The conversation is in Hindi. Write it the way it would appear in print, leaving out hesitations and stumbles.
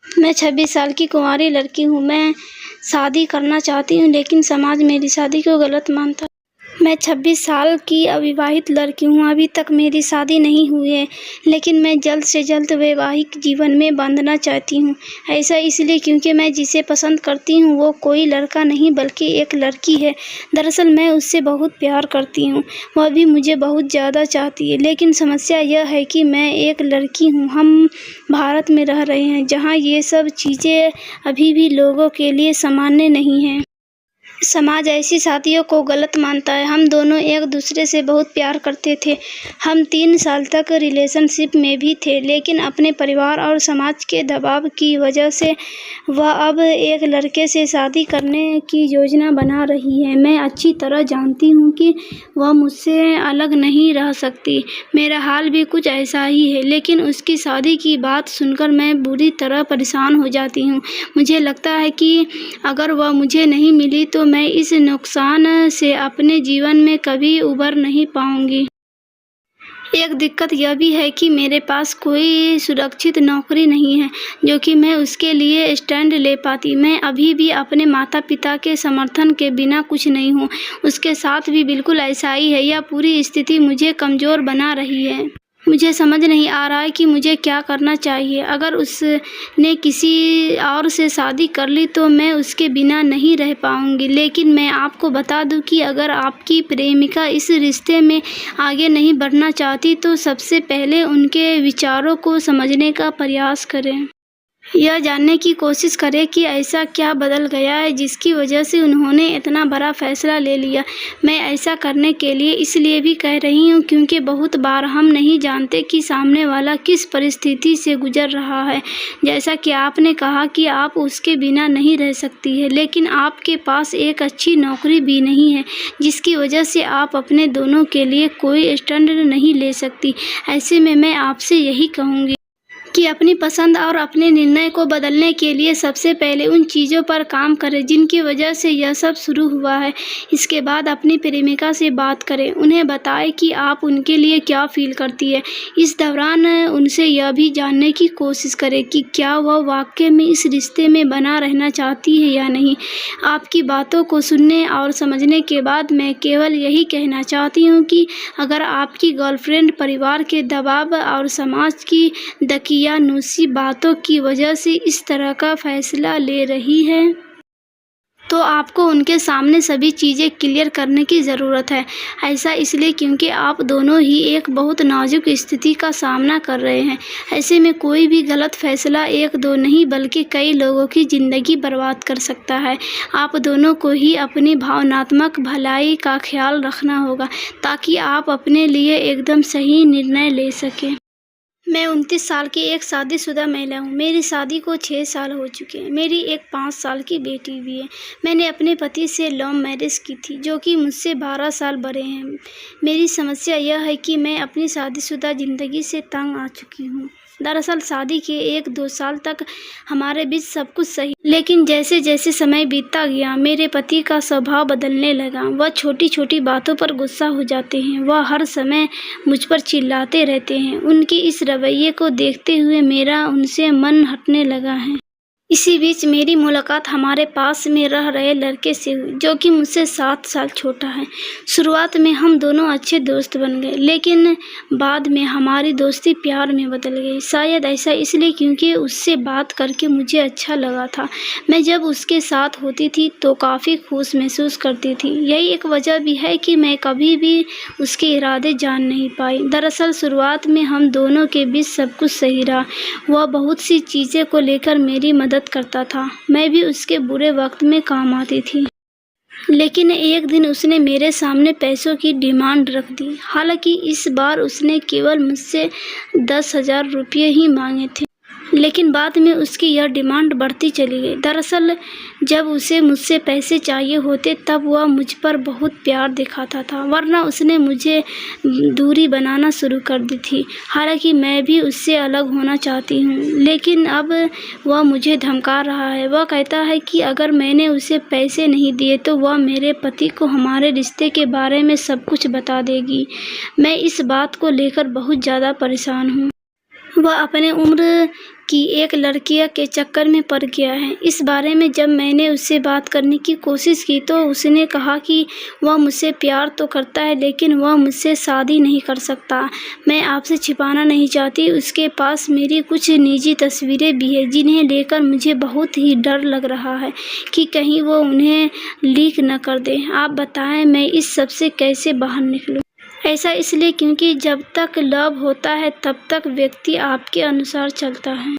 मैं 26 साल की कुंवारी लड़की हूँ। मैं शादी करना चाहती हूँ, लेकिन समाज मेरी शादी को गलत मानता है। मैं 26 साल की अविवाहित लड़की हूँ। अभी तक मेरी शादी नहीं हुई है, लेकिन मैं जल्द से जल्द वैवाहिक जीवन में बंधना चाहती हूँ। ऐसा इसलिए क्योंकि मैं जिसे पसंद करती हूँ वो कोई लड़का नहीं बल्कि एक लड़की है। दरअसल मैं उससे बहुत प्यार करती हूँ, वह भी मुझे बहुत ज़्यादा चाहती है। लेकिन समस्या यह है कि मैं एक लड़की हूँ। हम भारत में रह रहे हैं, जहाँ ये सब चीज़ें अभी भी लोगों के लिए सामान्य नहीं हैं। समाज ऐसी शादियों को गलत मानता है। हम दोनों एक दूसरे से बहुत प्यार करते थे। हम 3 साल तक रिलेशनशिप में भी थे, लेकिन अपने परिवार और समाज के दबाव की वजह से वह अब एक लड़के से शादी करने की योजना बना रही है। मैं अच्छी तरह जानती हूँ कि वह मुझसे अलग नहीं रह सकती। मेरा हाल भी कुछ ऐसा ही है, लेकिन उसकी शादी की बात सुनकर मैं बुरी तरह परेशान हो जाती हूँ। मुझे लगता है कि अगर वह मुझे नहीं मिली तो मैं इस नुकसान से अपने जीवन में कभी उबर नहीं पाऊंगी। एक दिक्कत यह भी है कि मेरे पास कोई सुरक्षित नौकरी नहीं है जो कि मैं उसके लिए स्टैंड ले पाती। मैं अभी भी अपने माता पिता के समर्थन के बिना कुछ नहीं हूँ। उसके साथ भी बिल्कुल ऐसा ही है। यह पूरी स्थिति मुझे कमज़ोर बना रही है। मुझे समझ नहीं आ रहा है कि मुझे क्या करना चाहिए। अगर उसने किसी और से शादी कर ली तो मैं उसके बिना नहीं रह पाऊंगी। लेकिन मैं आपको बता दूं कि अगर आपकी प्रेमिका इस रिश्ते में आगे नहीं बढ़ना चाहती तो सबसे पहले उनके विचारों को समझने का प्रयास करें। यह जानने की कोशिश करें कि ऐसा क्या बदल गया है जिसकी वजह से उन्होंने इतना बड़ा फैसला ले लिया। मैं ऐसा करने के लिए इसलिए भी कह रही हूँ क्योंकि बहुत बार हम नहीं जानते कि सामने वाला किस परिस्थिति से गुजर रहा है। जैसा कि आपने कहा कि आप उसके बिना नहीं रह सकती है, लेकिन आपके पास एक अच्छी नौकरी भी नहीं है, जिसकी वजह से आप अपने दोनों के लिए कोई स्टैंड नहीं ले सकती। ऐसे में मैं आपसे यही कहूँगी कि अपनी पसंद और अपने निर्णय को बदलने के लिए सबसे पहले उन चीज़ों पर काम करें जिनकी वजह से यह सब शुरू हुआ है। इसके बाद अपनी प्रेमिका से बात करें, उन्हें बताएं कि आप उनके लिए क्या फील करती है। इस दौरान उनसे यह भी जानने की कोशिश करें कि क्या वह वाकई में इस रिश्ते में बना रहना चाहती है या नहीं। आपकी बातों को सुनने और समझने के बाद मैं केवल यही कहना चाहती हूँ कि अगर आपकी गर्लफ्रेंड परिवार के दबाव और समाज की दकियानूसी बातों की वजह से इस तरह का फैसला ले रही है तो आपको उनके सामने सभी चीज़ें क्लियर करने की ज़रूरत है। ऐसा इसलिए क्योंकि आप दोनों ही एक बहुत नाजुक स्थिति का सामना कर रहे हैं। ऐसे में कोई भी गलत फैसला एक दो नहीं बल्कि कई लोगों की ज़िंदगी बर्बाद कर सकता है। आप दोनों को ही अपनी भावनात्मक भलाई का ख्याल रखना होगा ताकि आप अपने लिए एकदम सही निर्णय ले सकें। मैं 29 साल की एक शादीशुदा महिला हूँ। मेरी शादी को 6 साल हो चुके हैं। मेरी एक 5 साल की बेटी भी है। मैंने अपने पति से लव मैरिज की थी, जो कि मुझसे 12 साल बड़े हैं। मेरी समस्या यह है कि मैं अपनी शादीशुदा ज़िंदगी से तंग आ चुकी हूँ। दरअसल शादी के 1-2 साल तक हमारे बीच सब कुछ सही, लेकिन जैसे जैसे समय बीतता गया मेरे पति का स्वभाव बदलने लगा। वह छोटी छोटी बातों पर गुस्सा हो जाते हैं। वह हर समय मुझ पर चिल्लाते रहते हैं। उनके इस रवैये को देखते हुए मेरा उनसे मन हटने लगा है। इसी बीच मेरी मुलाकात हमारे पास में रह रहे लड़के से हुई, जो कि मुझसे 7 साल छोटा है। शुरुआत में हम दोनों अच्छे दोस्त बन गए, लेकिन बाद में हमारी दोस्ती प्यार में बदल गई। शायद ऐसा इसलिए क्योंकि उससे बात करके मुझे अच्छा लगा था। मैं जब उसके साथ होती थी तो काफ़ी खुश महसूस करती थी। यही एक वजह भी है कि मैं कभी भी उसके इरादे जान नहीं पाई। दरअसल शुरुआत में हम दोनों के बीच सब कुछ सही रहा। वह बहुत सी चीज़ें को लेकर मेरी मदद करता था। मैं भी उसके बुरे वक्त में काम आती थी। लेकिन एक दिन उसने मेरे सामने पैसों की डिमांड रख दी। हालांकि इस बार उसने केवल मुझसे 10,000 रुपये ही मांगे थे, लेकिन बाद में उसकी यह डिमांड बढ़ती चली गई। दरअसल जब उसे मुझसे पैसे चाहिए होते तब वह मुझ पर बहुत प्यार दिखाता था, वरना उसने मुझे दूरी बनाना शुरू कर दी थी। हालांकि मैं भी उससे अलग होना चाहती हूँ, लेकिन अब वह मुझे धमका रहा है। वह कहता है कि अगर मैंने उसे पैसे नहीं दिए तो वह मेरे पति को हमारे रिश्ते के बारे में सब कुछ बता देगी। मैं इस बात को लेकर बहुत ज़्यादा परेशान हूँ। वह अपने उम्र कि एक लड़की के चक्कर में पड़ गया है। इस बारे में जब मैंने उससे बात करने की कोशिश की तो उसने कहा कि वह मुझसे प्यार तो करता है लेकिन वह मुझसे शादी नहीं कर सकता। मैं आपसे छिपाना नहीं चाहती, उसके पास मेरी कुछ निजी तस्वीरें भी हैं जिन्हें लेकर मुझे बहुत ही डर लग रहा है कि कहीं वो उन्हें लीक न कर दे। आप बताएं मैं इस सब से कैसे बाहर निकलूं? ऐसा इसलिए क्योंकि जब तक लव होता है तब तक व्यक्ति आपके अनुसार चलता है।